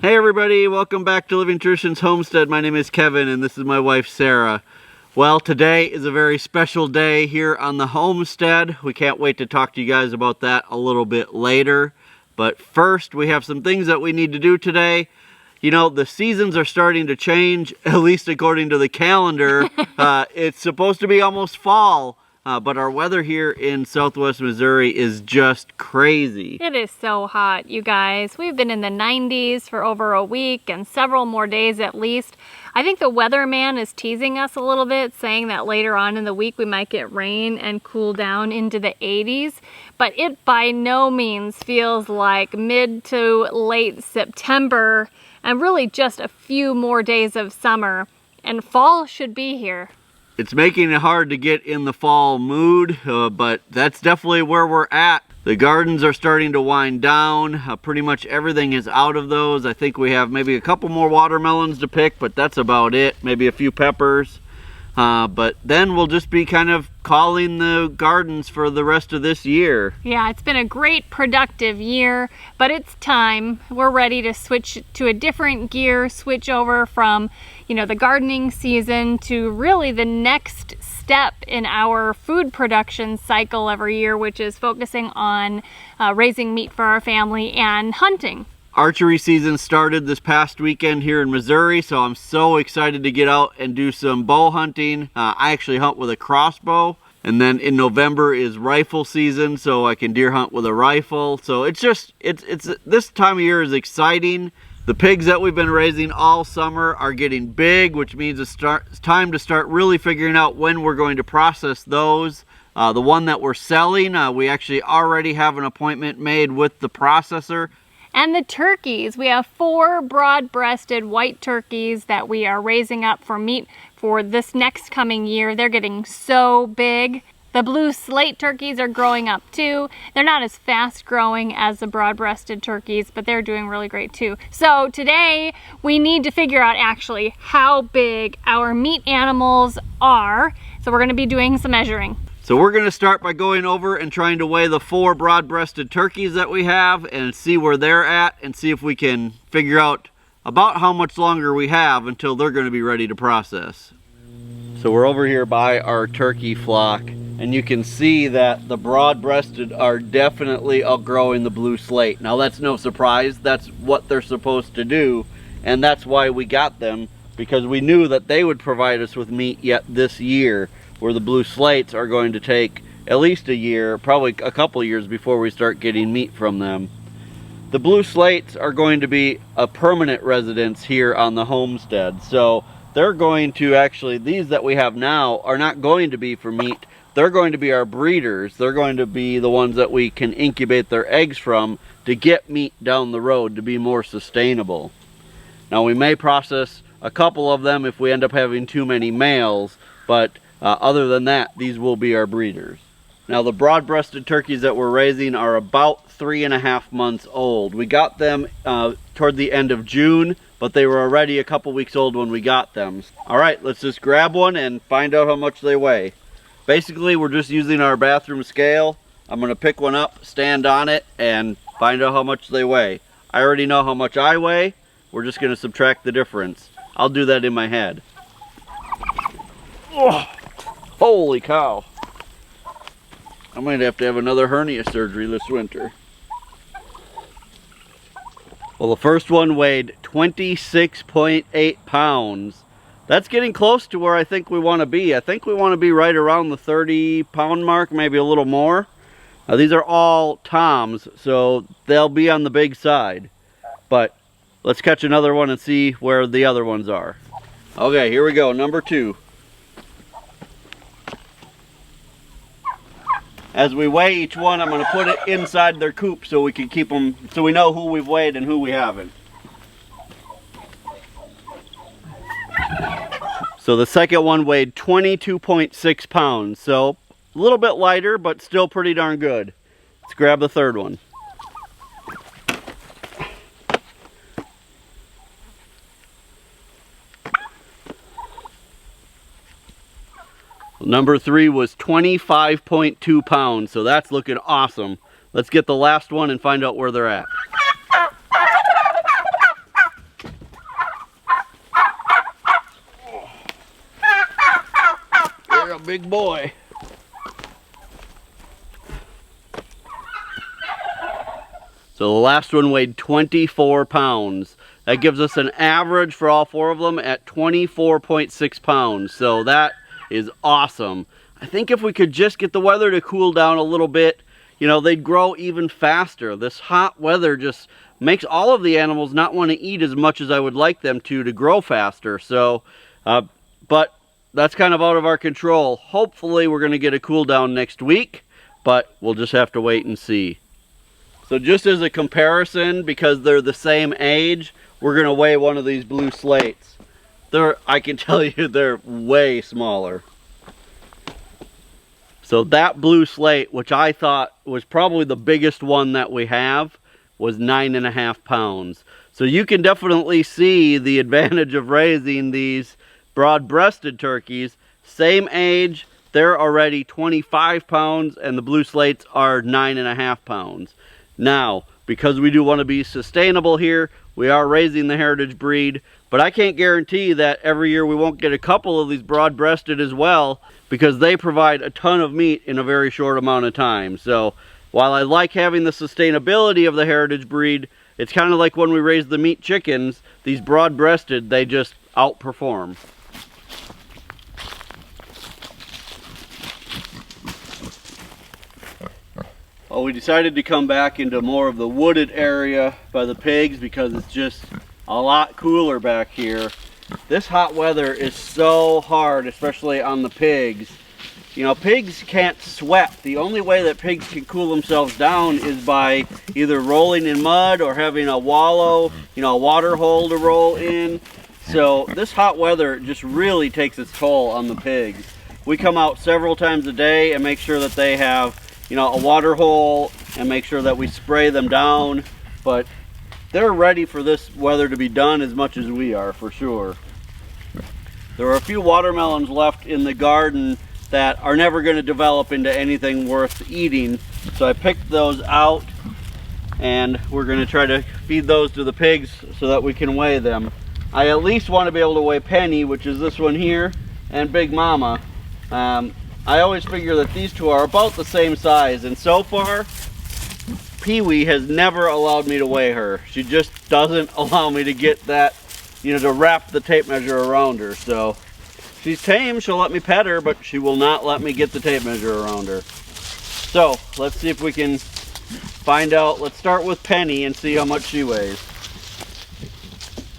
Hey everybody, welcome back to Living Traditions Homestead. My name is Kevin and this is my wife Sarah. Well, today is a very special day here on the homestead. We can't wait to talk to you guys about that a little bit later. But first, we have some things that we need to do today. You know, the seasons are starting to change, at least according to the calendar. It's supposed to be almost fall. But our weather here in southwest Missouri is just crazy. It is so hot, you guys. We've been in the 90s for over a week and several more days at least. I think the weatherman is teasing us a little bit, saying that later on in the week we might get rain and cool down into the 80s. But it by no means feels like mid to late September and really just a few more days of summer. And fall should be here. It's making it hard to get in the fall mood, but that's definitely where we're at. The gardens are starting to wind down. Pretty much everything is out of those. I think we have maybe a couple more watermelons to pick, but that's about it. Maybe a few peppers. But then we'll just be kind of calling the gardens for the rest of this year. Yeah, it's been a great productive year, but it's time. We're ready to switch to a different gear, switch over from, you know, the gardening season to really the next step in our food production cycle every year, which is focusing on raising meat for our family and hunting. Archery season started this past weekend here in Missouri, so I'm so excited to get out and do some bow hunting. I actually hunt with a crossbow, and then in November is rifle season, so I can deer hunt with a rifle. So it's this time of year is exciting. The pigs that we've been raising all summer are getting big, which means it's time to start really figuring out when we're going to process those. The one that we're selling, we actually already have an appointment made with the processor. And the turkeys, we have 4 broad-breasted white turkeys that we are raising up for meat for this next coming year. They're getting so big. The blue slate turkeys are growing up too. They're not as fast growing as the broad-breasted turkeys, but they're doing really great too. So today we need to figure out actually how big our meat animals are. So we're gonna be doing some measuring. So we're going to start by going over and trying to weigh the 4 broad-breasted turkeys that we have and see where they're at and see if we can figure out about how much longer we have until they're going to be ready to process. So we're over here by our turkey flock and you can see that the broad-breasted are definitely outgrowing the blue slate. Now that's no surprise, that's what they're supposed to do, and that's why we got them, because we knew that they would provide us with meat yet this year, where the blue slates are going to take at least a year, probably a couple years before we start getting meat from them. The blue slates are going to be a permanent residence here on the homestead. So they're going to actually, these that we have now are not going to be for meat. They're going to be our breeders. They're going to be the ones that we can incubate their eggs from to get meat down the road to be more sustainable. Now we may process a couple of them if we end up having too many males, but other than that, these will be our breeders. Now the broad-breasted turkeys that we're raising are about 3.5 months old. We got them toward the end of June, but they were already a couple weeks old when we got them. All right, let's just grab one and find out how much they weigh. Basically, we're just using our bathroom scale. I'm gonna pick one up, stand on it, and find out how much they weigh. I already know how much I weigh. We're just gonna subtract the difference. I'll do that in my head. Oh. Holy cow. I might have to have another hernia surgery this winter. Well, the first one weighed 26.8 pounds. That's getting close to where I think we want to be. I think we want to be right around the 30-pound mark, maybe a little more. These are all toms, so they'll be on the big side. But let's catch another one and see where the other ones are. Okay, here we go, number 2. As we weigh each one, I'm going to put it inside their coop so we can keep them, so we know who we've weighed and who we haven't. So the second one weighed 22.6 pounds, so a little bit lighter, but still pretty darn good. Let's grab the third one. Number 3 was 25.2 pounds, so that's looking awesome. Let's get the last one and find out where they're at. big boy. So the last one weighed 24 pounds. That gives us an average for all 4 of them at 24.6 pounds. So that is awesome. I think if we could just get the weather to cool down a little bit, you know, they'd grow even faster. This hot weather just makes all of the animals not want to eat as much as I would like them to grow faster. So, but that's kind of out of our control. Hopefully we're going to get a cool down next week, but we'll just have to wait and see. So just as a comparison, because they're the same age, we're going to weigh one of these blue slates. I can tell you they're way smaller. So that blue slate, which I thought was probably the biggest one that we have, was 9.5 pounds. So you can definitely see the advantage of raising these broad-breasted turkeys. Same age, they're already 25 pounds, and the blue slates are 9.5 pounds. Now, because we do want to be sustainable here, we are raising the heritage breed, but I can't guarantee that every year we won't get a couple of these broad-breasted as well, because they provide a ton of meat in a very short amount of time. So while I like having the sustainability of the heritage breed, it's kind of like when we raise the meat chickens, these broad-breasted, they just outperform. Well, we decided to come back into more of the wooded area by the pigs because it's just a lot cooler back here. This hot weather is so hard, especially on the pigs. You know, pigs can't sweat. The only way that pigs can cool themselves down is by either rolling in mud or having a wallow, you know, a water hole to roll in. So this hot weather just really takes its toll on the pigs. We come out several times a day and make sure that they have, you know, a water hole, and make sure that we spray them down. But they're ready for this weather to be done as much as we are, for sure. There are a few watermelons left in the garden that are never going to develop into anything worth eating. So I picked those out, and we're going to try to feed those to the pigs so that we can weigh them. I at least want to be able to weigh Penny, which is this one here, and Big Mama. I always figure that these two are about the same size, and so far Pee-wee has never allowed me to weigh her. She just doesn't allow me to get that, you know, to wrap the tape measure around her. So she's tame, she'll let me pet her, but she will not let me get the tape measure around her. So let's see if we can find out. Let's start with Penny and see how much she weighs.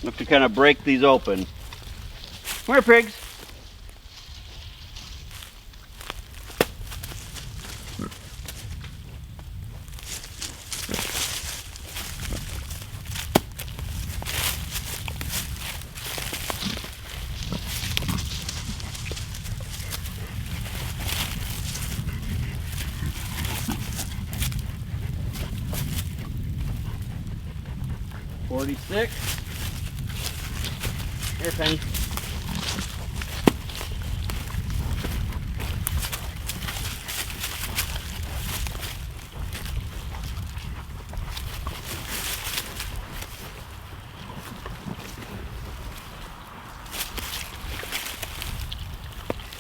I have to kind of break these open. Come here, pigs. $46. Here, Penny.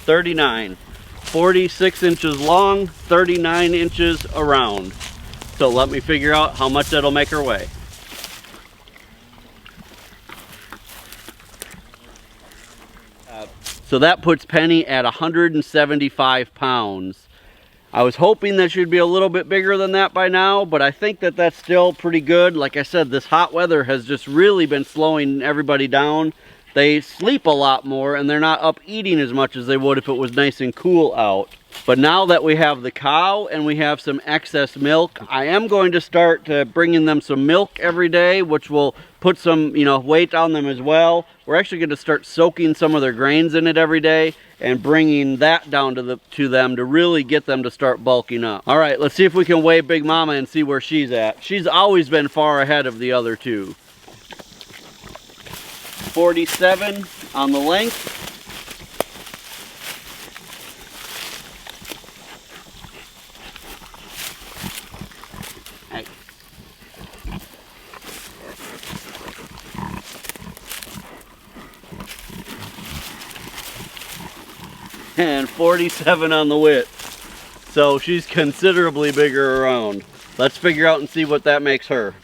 $39. 46 inches long, 39 inches around. So let me figure out how much that'll make her weigh. So that puts Penny at 175 pounds. I was hoping that she'd be a little bit bigger than that by now, but I think that that's still pretty good. Like I said, this hot weather has just really been slowing everybody down. They sleep a lot more, and they're not up eating as much as they would if it was nice and cool out. But now that we have the cow and we have some excess milk, I am going to start bringing them some milk every day, which will put some, you know, weight on them as well. We're actually going to start soaking some of their grains in it every day and bringing that down to them to really get them to start bulking up. All right, let's see if we can weigh Big Mama and see where she's at. She's always been far ahead of the other two. 47 on the length. Hey. and 47 on the width. So she's considerably bigger around. Let's figure out and see what that makes her.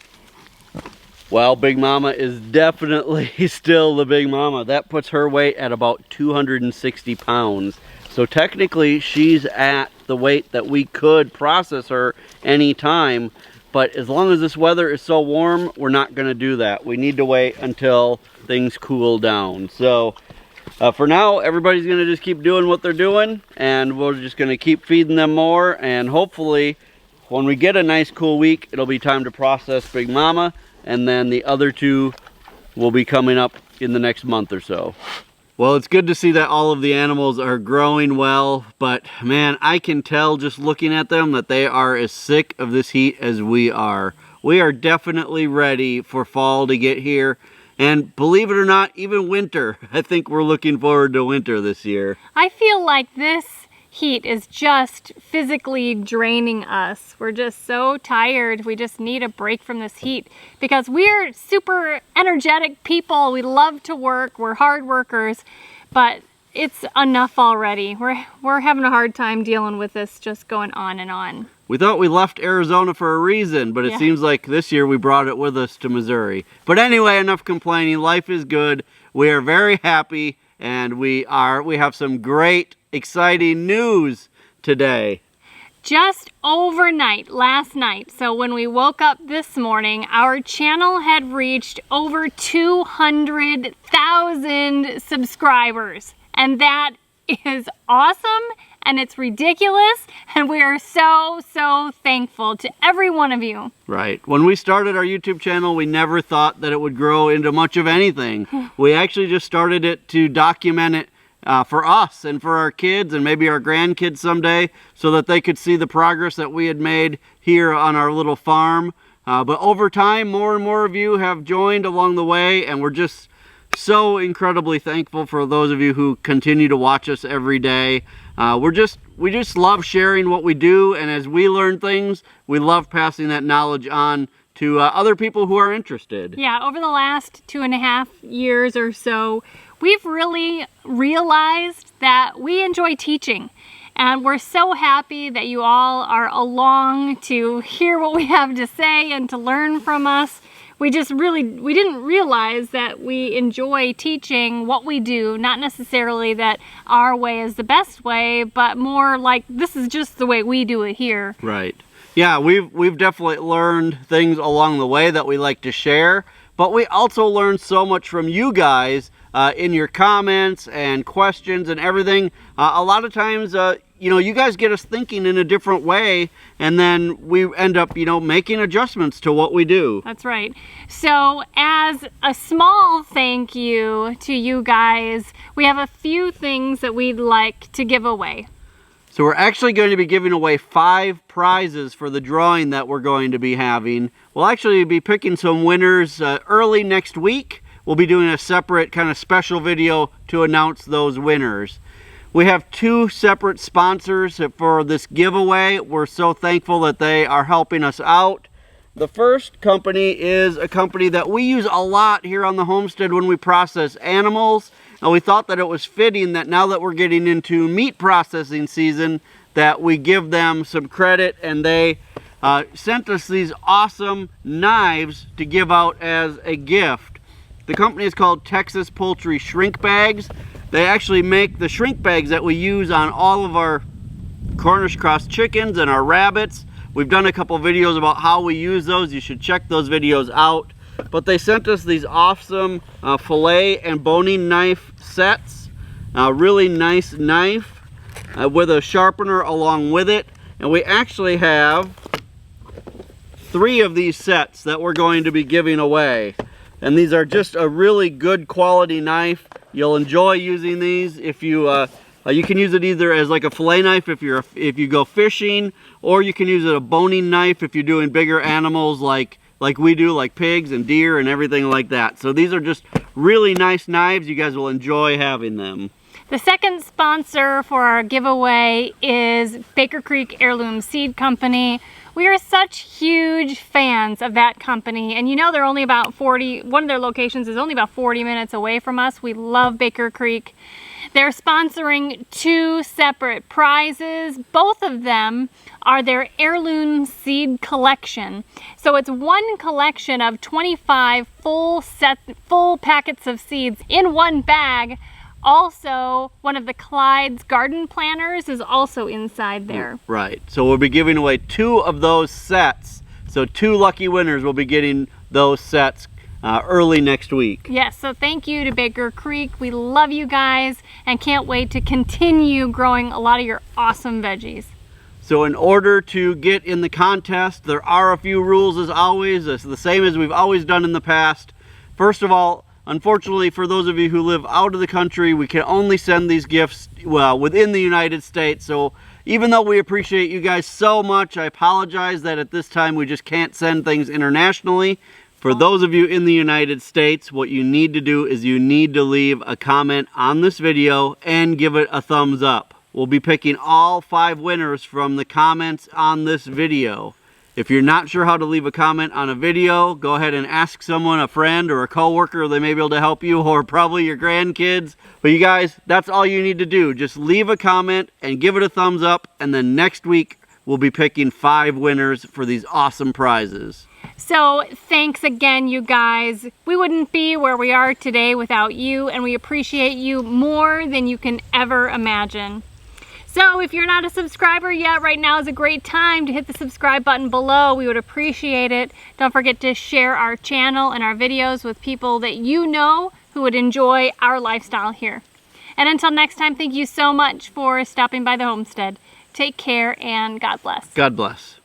Well, Big Mama is definitely still the Big Mama. That puts her weight at about 260 pounds. So technically she's at the weight that we could process her anytime. But as long as this weather is so warm, we're not gonna do that. We need to wait until things cool down. So for now, everybody's gonna just keep doing what they're doing, and we're just gonna keep feeding them more, and hopefully when we get a nice cool week, it'll be time to process Big Mama, and then the other two will be coming up in the next month or so. Well, it's good to see that all of the animals are growing well, but man, I can tell just looking at them that they are as sick of this heat as we are. We are definitely ready for fall to get here. And believe it or not, even winter. I think we're looking forward to winter this year. I feel like this heat is just physically draining us. We're just so tired. We just need a break from this heat because we're super energetic people. We love to work. We're hard workers, but it's enough already. We're having a hard time dealing with this just going on and on. We thought we left Arizona for a reason, but it seems like this year we brought it with us to Missouri. But anyway, enough complaining. Life is good. We are very happy, and we have some great, exciting news today. Just overnight, last night, so when we woke up this morning, our channel had reached over 200,000 subscribers. And that is awesome, and it's ridiculous, and we are so, so thankful to every one of you. Right. When we started our YouTube channel, we never thought that it would grow into much of anything. We actually just started it to document it for us and for our kids and maybe our grandkids someday, so that they could see the progress that we had made here on our little farm. But over time, more and more of you have joined along the way, and we're just so incredibly thankful for those of you who continue to watch us every day. We just love sharing what we do, and as we learn things, we love passing that knowledge on to other people who are interested. Yeah, over the last 2.5 years or so, we've really realized that we enjoy teaching, and we're so happy that you all are along to hear what we have to say and to learn from us. We didn't realize that we enjoy teaching what we do, not necessarily that our way is the best way, but more like this is just the way we do it here. Right. Yeah, we've definitely learned things along the way that we like to share, but we also learned so much from you guys in your comments and questions and everything. A lot of times, you guys get us thinking in a different way, and then we end up, making adjustments to what we do. That's right. So as a small thank you to you guys, we have a few things that we'd like to give away. So we're actually going to be giving away 5 prizes for the drawing that we're going to be having. We'll actually be picking some winners early next week. We'll be doing a separate kind of special video to announce those winners. We have 2 separate sponsors for this giveaway. We're so thankful that they are helping us out. The first company is a company that we use a lot here on the homestead when we process animals. And we thought that it was fitting that now that we're getting into meat processing season, that we give them some credit, and they sent us these awesome knives to give out as a gift. The company is called Texas Poultry Shrink Bags. They actually make the shrink bags that we use on all of our Cornish cross chickens and our rabbits. We've done a couple videos about how we use those. You should check those videos out. But they sent us these awesome fillet and boning knife sets. A really nice knife with a sharpener along with it. And we actually have 3 of these sets that we're going to be giving away. And these are just a really good quality knife. You'll enjoy using these. If you can use it either as like a fillet knife if you go fishing, or you can use it a boning knife if you're doing bigger animals like we do, like pigs and deer and everything like that. So these are just really nice knives. You guys will enjoy having them. The second sponsor for our giveaway is Baker Creek Heirloom Seed Company. We are such huge fans of that company, and you know they're only about one of their locations is only about 40 minutes away from us. We love Baker Creek. They're sponsoring 2 separate prizes. Both of them are their heirloom seed collection. So it's one collection of 25 full packets of seeds in one bag. Also, one of the Clyde's garden planters is also inside there. Right. So we'll be giving away 2 of those sets. So 2 lucky winners will be getting those sets early next week. Yes, so thank you to Baker Creek. We love you guys and can't wait to continue growing a lot of your awesome veggies. So in order to get in the contest, there are a few rules as always. It's the same as we've always done in the past. First of all, unfortunately for those of you who live out of the country, we can only send these gifts within the United States. So even though we appreciate you guys so much, I apologize that at this time we just can't send things internationally. For those of you in the United States, what you need to do is you need to leave a comment on this video and give it a thumbs up. We'll be picking all 5 winners from the comments on this video. If you're not sure how to leave a comment on a video, go ahead and ask someone, a friend or a coworker. They may be able to help you, or probably your grandkids. But you guys, that's all you need to do. Just leave a comment and give it a thumbs up, and then next week we'll be picking 5 winners for these awesome prizes. So thanks again, you guys. We wouldn't be where we are today without you, and we appreciate you more than you can ever imagine. So if you're not a subscriber yet, right now is a great time to hit the subscribe button below. We would appreciate it. Don't forget to share our channel and our videos with people that you know who would enjoy our lifestyle here. And until next time, thank you so much for stopping by the homestead. Take care and God bless. God bless.